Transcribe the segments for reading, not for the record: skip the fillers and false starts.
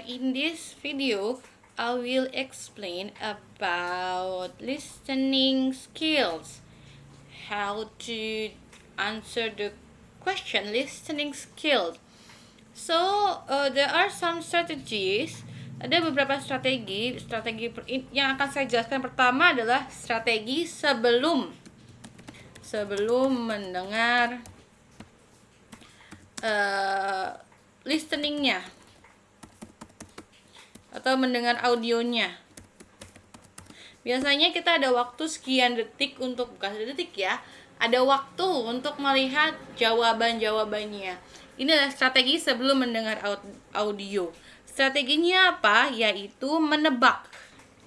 In this video, I will explain about listening skills, how to answer the question listening skills. So, there are some strategies. Ada beberapa strategi yang akan saya jelaskan. Pertama adalah strategi sebelum mendengar listeningnya atau mendengar audionya. Biasanya kita ada waktu sekian detik untuk, bukan detik ya, ada waktu untuk melihat jawaban-jawabannya. Ini adalah strategi sebelum mendengar audio. Strateginya apa? Yaitu menebak.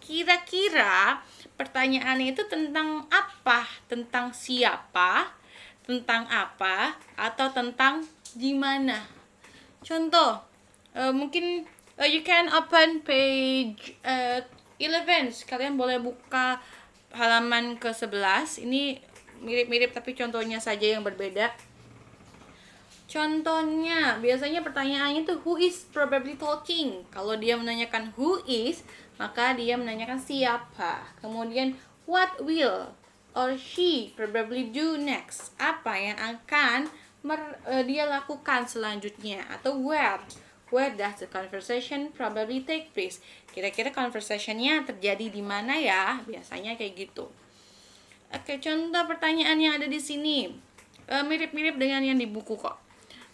Kira-kira pertanyaannya itu tentang apa? Tentang siapa? Tentang apa? Atau tentang gimana? Contoh, mungkin you can open page 11. Kalian boleh buka halaman ke-11. Ini mirip-mirip tapi contohnya saja yang berbeda. Contohnya, biasanya pertanyaannya itu who is probably talking. Kalau dia menanyakan who is, maka dia menanyakan siapa. Kemudian what will or she probably do next. Apa yang akan dia lakukan selanjutnya. Atau where does the conversation probably take place. Kira-kira conversationnya terjadi di mana ya? Biasanya kayak gitu. Oke, contoh pertanyaan yang ada di sini mirip-mirip dengan yang di buku kok.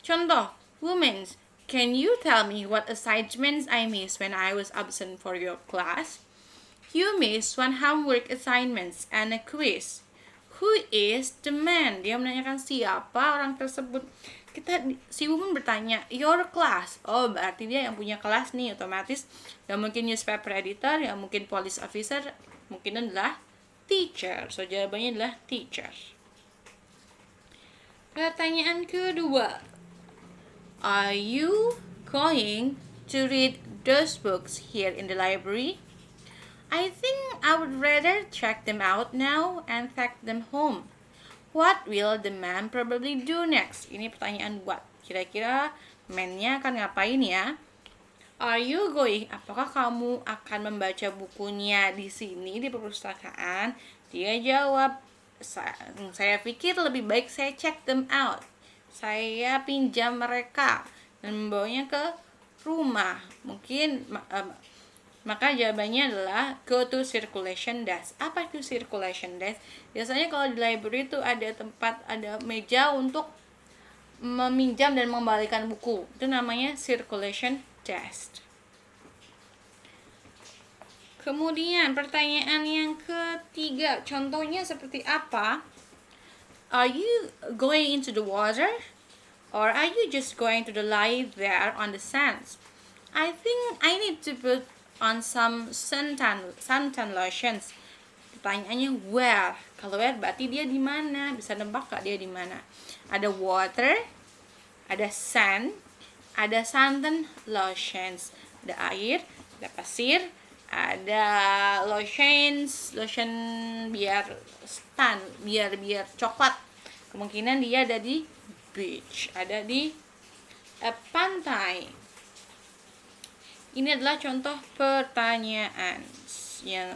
Contoh, women, can you tell me what assignments I missed when I was absent for your class? You missed one homework assignments and a quiz. Who is the man? Dia menanyakan siapa orang tersebut. Si woman bertanya, your class. Oh, berarti dia yang punya kelas nih, otomatis. Yang mungkin newspaper editor, yang mungkin police officer, mungkin adalah teacher. So, jawabannya adalah teacher. Pertanyaan kedua. Are you going to read those books here in the library? I think I would rather check them out now and pack them home. What will the man probably do next? Ini pertanyaan what. Kira-kira man-nya akan ngapain ya? Are you going? Apakah kamu akan membaca bukunya di sini di perpustakaan? Dia jawab, saya pikir lebih baik saya check them out. Saya pinjam mereka dan membawanya ke rumah. Mungkin maka jawabannya adalah go to circulation desk. Apa itu circulation desk? Biasanya kalau di library itu ada meja untuk meminjam dan mengembalikan buku. Itu namanya circulation desk. Kemudian pertanyaan yang ketiga, contohnya seperti apa? Are you going into the water? Or are you just going to lie there on the sands? I think I need to put on some suntan lotions. Pertanyaannya where? Kalau where berarti dia di mana? Bisa nebak gak dia di mana? Ada water, ada sand, ada suntan lotions, ada air, ada pasir, ada lotion biar coklat. Kemungkinan dia ada di beach, ada di pantai. Ini adalah contoh pertanyaan yang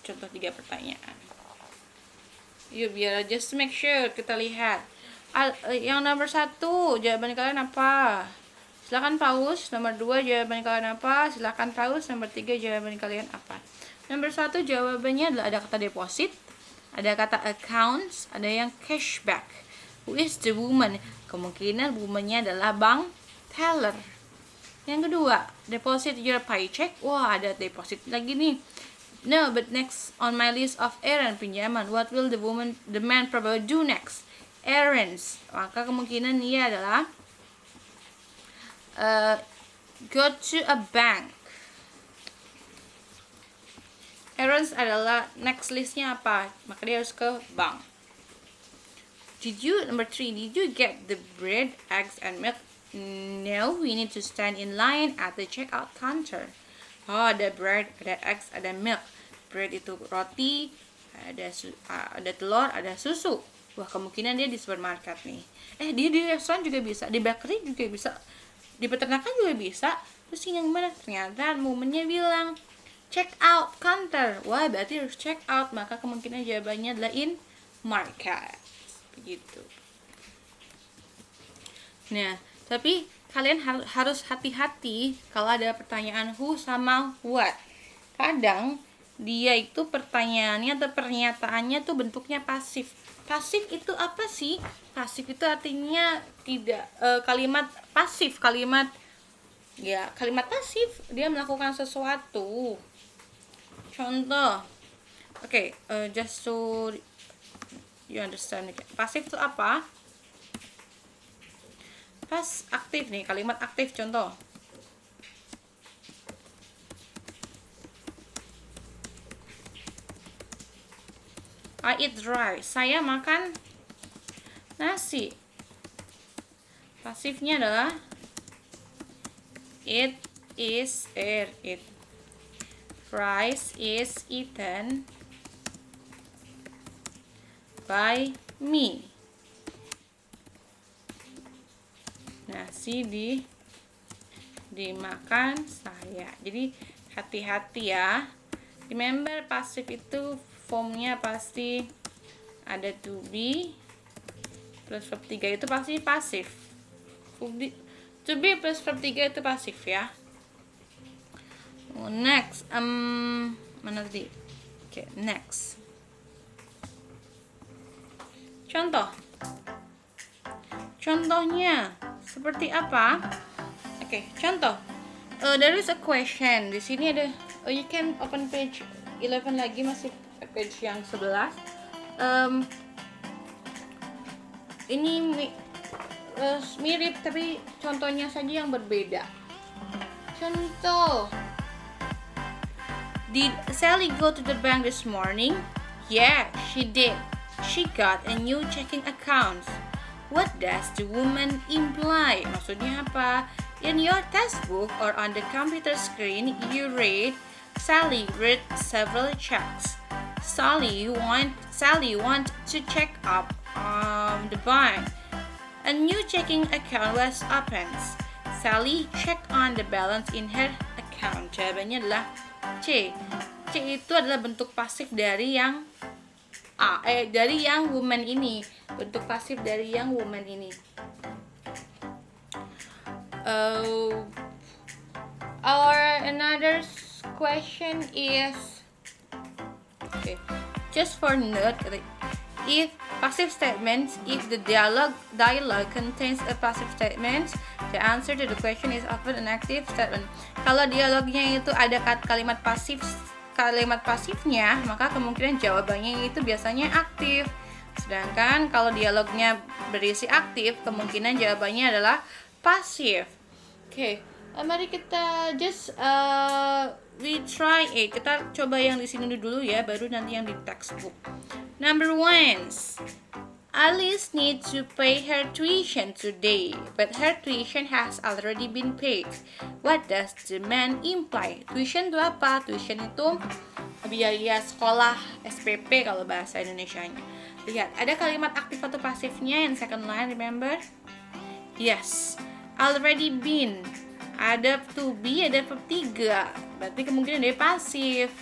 contoh 3 pertanyaan. Yuk biar just make sure kita lihat. Yang nomor 1 jawaban kalian apa? Silakan pause. Nomor 2 jawaban kalian apa? Silakan pause. Nomor 3 jawaban kalian apa? Nomor 1 jawabannya adalah ada kata deposit, ada kata accounts, ada yang cashback. Who is the woman? Kemungkinan woman-nya adalah bank teller. Yang kedua, deposit your paycheck. Wah, ada deposit lagi nih. No, but next on my list of errand pinjaman. What will the man probably do next? Errands. Maka kemungkinan dia adalah go to a bank. Errands adalah next listnya apa? Maka dia harus ke bank. Number 3, did you get the bread, eggs, and milk? No, we need to stand in line at the checkout counter. Oh, ada bread, ada eggs, ada milk. Bread itu roti, ada telur, ada susu. Wah, kemungkinan dia di supermarket nih. Dia di restoran juga bisa, di bakery juga bisa, di peternakan juga bisa, Terus yang mana? Ternyata momennya bilang check out counter. Wah, berarti harus check out. Maka kemungkinan jawabannya adalah in market. Begitu. Nah, tapi kalian harus hati-hati kalau ada pertanyaan who sama what. Kadang dia itu pertanyaannya atau pernyataannya tuh bentuknya pasif. Pasif itu apa sih? Pasif itu artinya tidak kalimat pasif, kalimat pasif, dia melakukan sesuatu. Contoh, just so you understand. Pasif itu apa? Pas aktif nih, kalimat aktif contoh. I eat rice. Saya makan nasi. Pasifnya adalah it is it. Rice is eaten by me. Nasi dimakan saya. Jadi hati-hati ya. Remember, pasif itu formnya pasti ada to be plus verb 3 itu pasti pasif. To be plus verb 3 itu pasif ya. Next, mana tadi? Next. Contohnya seperti apa? Contoh. There is a question. Di sini ada. You can open page 11 lagi, masih page yang 11. Ini mirip tapi contohnya saja yang berbeda. Contoh. Did Sally go to the bank this morning? Yeah, she did. She got a new checking account. What does the woman imply? Maksudnya apa? In your textbook or on the computer screen, you read Sally wrote several checks. Sally want to check up the bank. A new checking account was opened. Sally checked on the balance in her account. Jawabannya adalah C. C itu adalah bentuk pasif dari yang dari yang woman ini. Bentuk pasif dari yang woman ini. Another question is just for note, if passive statements, if the dialogue contains a passive statement, the answer to the question is often an active statement. Kalau dialognya itu ada kalimat pasifnya, maka kemungkinan jawabannya itu biasanya aktif. Sedangkan kalau dialognya berisi aktif, kemungkinan jawabannya adalah pasif. Mari kita we try it. Kita coba yang di sini dulu ya, baru nanti yang di textbook. Number 1. Alice needs to pay her tuition today, but her tuition has already been paid. What does the man imply? Tuition itu apa? Tuition itu biaya sekolah, SPP kalau bahasa Indonesianya. Lihat, ada kalimat aktif atau pasifnya yang second line, remember? Yes, already been. Ada to be, ada verb 3. Berarti kemungkinan dia pasif.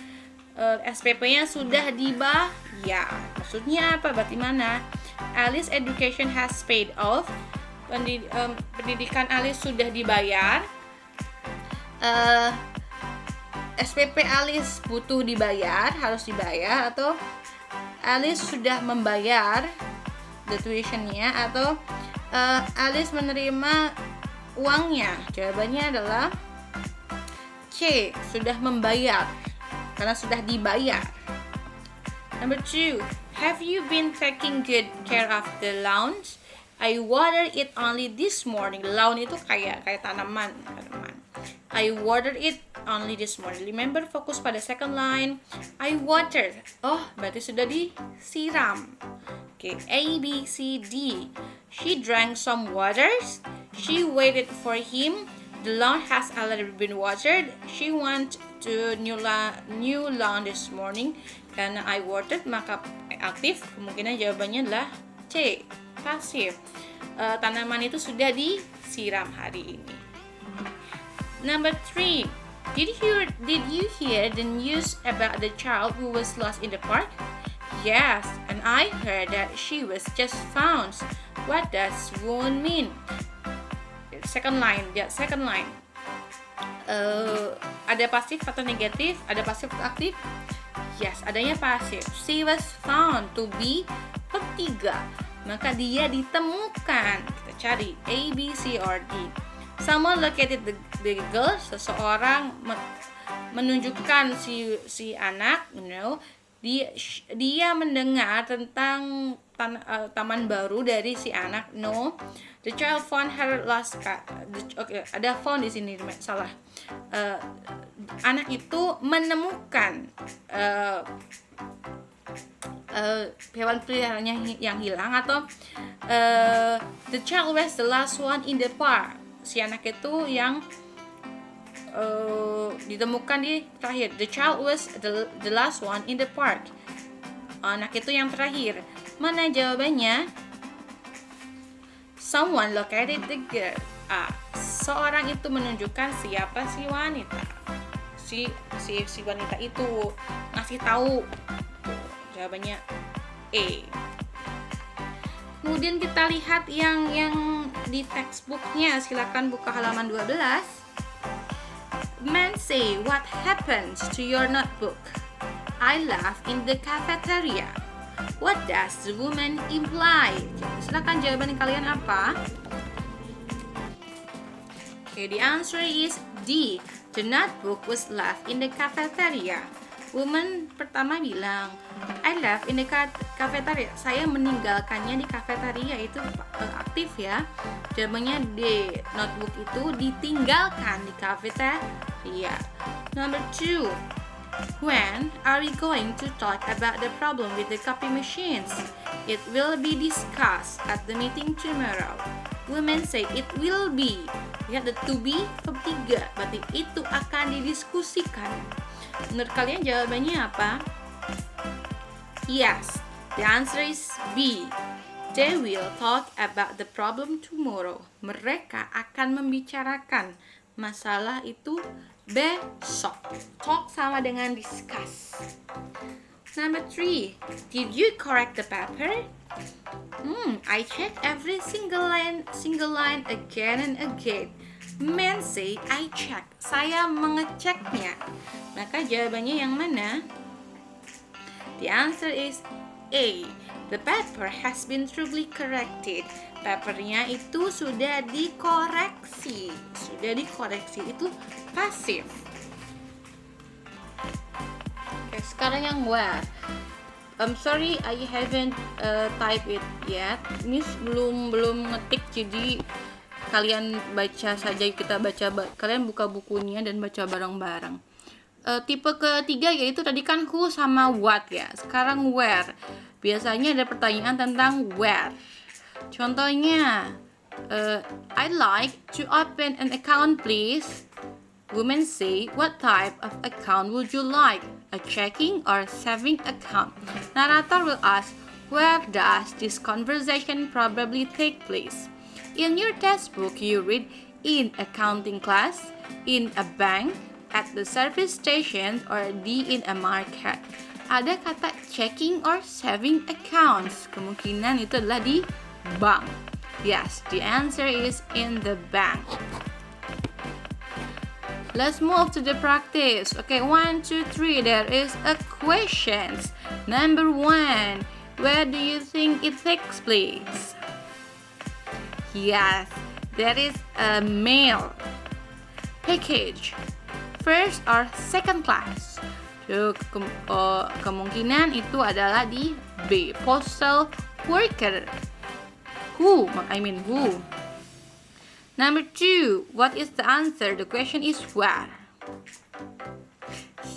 SPP-nya sudah dibayar. Maksudnya apa? Berarti mana? Alice education has paid off. Pendidikan Alice sudah dibayar. SPP Alice butuh dibayar, harus dibayar, atau Alice sudah membayar the tuition-nya, atau Alice menerima uangnya. Jawabannya adalah C, sudah membayar, karena sudah dibayar. Number 2, have you been taking good care of the lawn? I watered it only this morning. Lawn itu kayak tanaman. I watered it only this morning. Remember, fokus pada second line. I watered. Oh, berarti sudah disiram. A, B, C, D. She drank some waters. She waited for him. The lawn has already been watered. She went to new lawn this morning. Karena I watered, maka aktif. Kemungkinan jawabannya adalah C, pasif. Tanaman itu sudah disiram hari ini. Number 3. Did you hear the news about the child who was lost in the park? Yes, and I heard that she was just found. What does wound mean? Second line. Ada pasif atau negatif? Ada pasif atau aktif? Yes, adanya pasif. She was found to be verb 3. Maka dia ditemukan. Kita cari A, B, C, or D. Someone located the girl. Seseorang menunjukkan si anak, dia mendengar tentang taman baru dari si anak. No, the child found her last cat. Ada found di sini, salah. Anak itu menemukan hewan peliharaannya yang hilang, atau the child was the last one in the park. Si anak itu yang ditemukan di terakhir. The child was the last one in the park. Anak itu yang terakhir. Mana jawabannya? Someone located the girl. Seorang itu menunjukkan siapa si wanita. Si wanita itu ngasih tahu. Jawabannya A. Kemudian kita lihat yang di textbooknya. Silakan buka halaman 12. Men say, what happened to your notebook? I laughed in the cafeteria. What does the woman imply? Silakan jawaban kalian apa? Okay, the answer is D. The notebook was left in the cafeteria. Woman pertama bilang, I left in the cafeteria. Saya meninggalkannya di cafeteria. Itu aktif ya. Jawabannya D. Notebook itu ditinggalkan di cafeteria. Number 2. When are we going to talk about the problem with the copy machines? It will be discussed at the meeting tomorrow. Women say it will be. Lihat, the to be verb 3. Berarti itu akan didiskusikan. Menurut kalian jawabannya apa? Yes, the answer is B. They will talk about the problem tomorrow. Mereka akan membicarakan masalah itu besok. Talk sama dengan discuss. Number 3. Did you correct the paper? I check every single line again and again. Men say I check. Saya mengeceknya. Maka jawabannya yang mana? The answer is A. The paper has been thoroughly corrected. Papernya itu sudah dikoreksi. Itu pasif. Oke, sekarang yang where. I'm sorry I haven't type it yet. Miss belum ngetik, jadi kalian baca saja, kalian buka bukunya dan baca bareng-bareng. Tipe ketiga yaitu tadi kan who sama what ya. Sekarang where. Biasanya ada pertanyaan tentang where. Contohnya, I'd like to open an account please. Women say, what type of account would you like? A checking or saving account? Narrator will ask, where does this conversation probably take place? In your textbook, you read in accounting class, in a bank, at the service station, or D in a market. Ada kata checking or saving accounts. Kemungkinan itu adalah di bank. Yes, the answer is in the bank. Let's move to the practice. Okay, 1, 2, 3. There is a questions. Number 1. Where do you think it takes place? Yes, there is a mail package. First or second class. So, kemungkinan itu adalah di B. Postal worker. Who? Number 2. What is the answer? The question is where.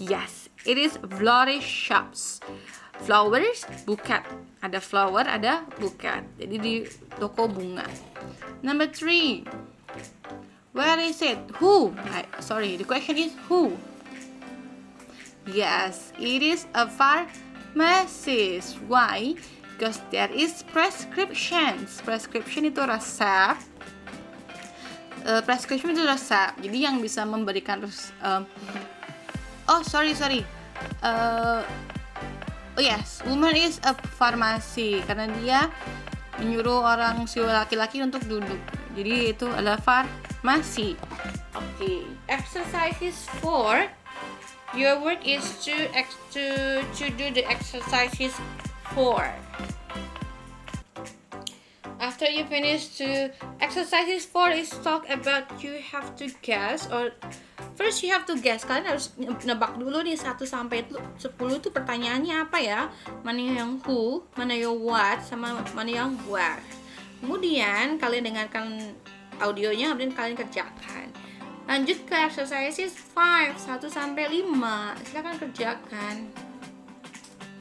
Yes, it is florist shops. Flowers, buket. Ada flower, ada buket. Jadi di toko bunga. Number 3. Where is it? Who? The question is who? Yes, it is a pharmacist. Why? Because there is prescriptions. Prescription itu resep. prescription itu resep. Jadi yang bisa memberikan oh sorry. Oh yes, woman is a pharmacy karena dia menyuruh orang si laki-laki untuk duduk. Jadi itu adalah farmasi. Okay. Exercises 4. Your work is to do the exercises 4. After you finish to exercises 4 is talk about you have to guess or first you have to guess. Kalian harus nebak dulu nih 1 sampai 10 tuh pertanyaannya apa ya? Mana yang who, mana yang what, sama mana yang where. Kemudian kalian dengarkan audionya, kemudian kalian kerjakan. Lanjut ke exercises 5, 1 sampai 5. Silakan kerjakan.